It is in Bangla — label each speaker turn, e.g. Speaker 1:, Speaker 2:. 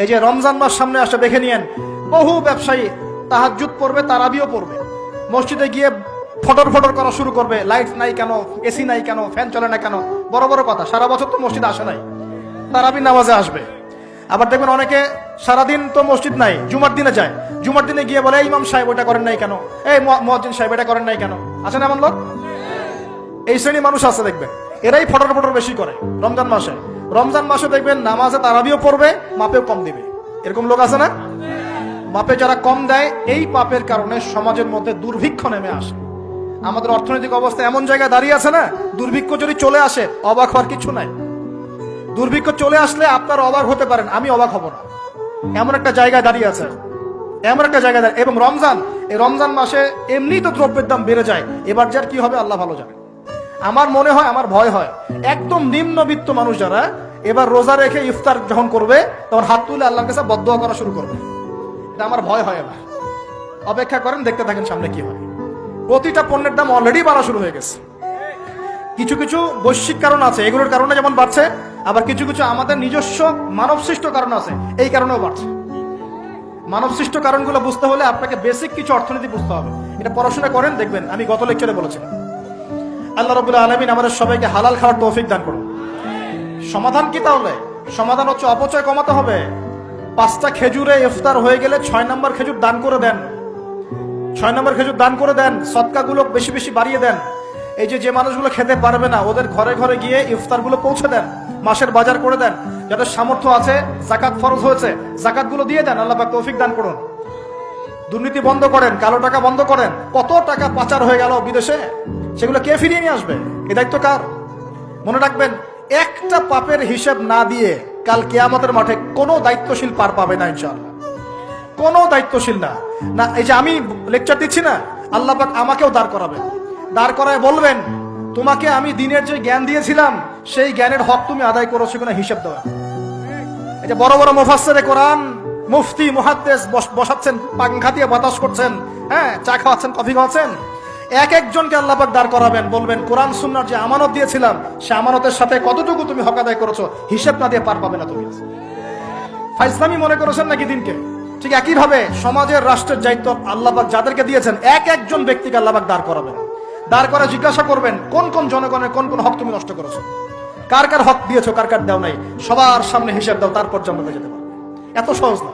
Speaker 1: এই যে রমজান মাস সামনে আসে, দেখে নিয়েন বহু ব্যবসায়ী তাহাজ্জুদ পড়বে, তারাবিও পড়বে, মসজিদে গিয়ে ফটর ফটর করা শুরু করবে, লাইট নাই কেন, এসি নাই কেন, ফ্যান চলে না কেন, বড় বড় কথা। সারা বছর তো মসজিদ আসে নাই, তারাবি নামাজে আসবে। আবার দেখবেন অনেকে সারাদিন তো মসজিদ নাই, জুমার দিনে যায়, জুমার দিনে গিয়ে বলে, এই ইমাম সাহেব ওটা করেন নাই কেন, এই মুয়াজ্জিন সাহেব এটা করেন নাই কেন। আছে না এমন লোক? এই শ্রেণীর মানুষ আছে দেখবেন, এরাই ফটর ফটর বেশি করে রমজান মাসে। রমজান মাসে দেখবেন নামাজে তারাবিও পড়বে, মাপেও কম দিবে। এরকম লোক আছে না? মাপে যারা কম দেয়, এই পাপের কারণে সমাজের মধ্যে দুর্ভিক্ষ নেমে আসে। আমাদের অর্থনৈতিক অবস্থা এমন জায়গায় দাঁড়িয়ে আছে না, দুর্ভিক্ষ যদি চলে আসে অবাক হওয়ার কিছু নাই। দুর্ভিক্ষ চলে আসলে আপনার অবাক হতে পারেন, আমি অবাক হব না। এমন একটা জায়গায় দাঁড়িয়ে আছে, এমন একটা জায়গায় দাঁড়িয়ে। এবং রমজান, এই রমজান মাসে এমনি তো দ্রব্যের দাম বেড়ে যায়, এবার যার কি হবে আল্লাহ ভালো জানে। আমার মনে হয়, আমার ভয় হয়, একদম নিম্নবিত্ত মানুষ যারা এবার রোজা রেখে ইফতার যখন করবে, তখন হাত তুলে আল্লাহর কাছে বদদোয়া করা শুরু করবে। এটা আমার ভয় হয়। এবার অপেক্ষা করেন, দেখতে থাকেন সামনে কি হয়। প্রতিটা পণ্যের দাম অলরেডি বাড়া শুরু হয়ে গেছে। কিছু কিছু বৈশ্বিক কারণ আছে, এগুলোর কারণে যেমন বাড়ছে, আবার কিছু কিছু আমাদের নিজস্ব মানব সৃষ্ট কারণ আছে, এই কারণেও বাড়ছে। মানব সৃষ্ট কারণগুলো বুঝতে হলে আপনাকে বেসিক কিছু অর্থনীতি বুঝতে হবে। এটা পড়াশোনা করেন, দেখবেন আমি গত লেকচারে বলেছিলাম। আল্লাহ রাব্বুল আলামিন আমাদের সবাইকে হালাল খাওয়ার তৌফিক দান করুন। সমাধান কি তাহলে? সমাধান হচ্ছে অপচয় কমাতে হবে। 5টা খেজুরে ইফতার হয়ে গেলে 6 নম্বর খেজুর দান করে দেন, 6 নম্বর খেজুর দান করে দেন। সদকাগুলো বেশি বেশি বাড়িয়ে দেন। এই যে মানুষগুলো খেতে পারবে না, ওদের ঘরে ঘরে গিয়ে ইফতারগুলো পৌঁছে দেন, মাসের বাজার করে দেন। যাদের সামর্থ্য আছে, জাকাত ফরজ হয়েছে, জাকাতগুলো দিয়ে দেন। আল্লাহ পাক তৌফিক দান করুন। দুর্নীতি বন্ধ করেন, কালো টাকা বন্ধ করেন। কত টাকা পাচার হয়ে গেল বিদেশে, সেগুলো কে ফিরিয়ে নিয়ে আসবে? এ দায়িত্ব কার? মনে রাখবেন, একটা পাপের হিসাব না দিয়ে কাল কিয়ামতের মাঠে কোনো দায়িত্বশীল পার পাবে না ইনশাআল্লাহ। কোনো দায়িত্বশীল না। না, এই যে আমি লেকচার দিচ্ছি না, আল্লাহ পাক আমাকেও দাঁড় করাবেন। দাঁড় করায় বলবেন, তোমাকে আমি দিনের যে জ্ঞান দিয়েছিলাম, সেই জ্ঞানের হক তুমি আদায় করেছো কিনা হিসাব দেওয়া। এই যে বড় বড় মুফাসসিরে কোরআন, মুফতি, মুহাদ্দিস বসাচ্ছেন, পাংখা দিয়ে বাতাস করছেন, হ্যাঁ, চা খাওয়াচ্ছেন, কফি খাওয়াচ্ছেন। এক একজনকে আল্লাহ পাক দাঁড় করাবেন, বলবেন, কোরআন সুন্নাহর যে আমানত দিয়েছিলাম, সে আমানতের সাথে কতটুকু তুমি হক আদায় করেছো, হিসাব না দিয়ে পার পাবে না তুমি। ফাইজলামি মনে করেছেন নাকি দিনকে? ঠিক একই ভাবে সমাজের, রাষ্ট্রের দায়িত্ব আল্লাহ পাক যাদেরকে দিয়েছেন, এক একজন ব্যক্তিকে আল্লাহ পাক দাঁড় করাবেন। দাঁড় করে জিজ্ঞাসা করবেন, কোন কোন জনগণের কোন কোন হক তুমি নষ্ট করেছো, কার কার হক দিয়েছো, কার কার দাও নাই, সবার সামনে হিসাব দাও, তারপর জান্নাতে যেতে পারবে। এত সহজ না।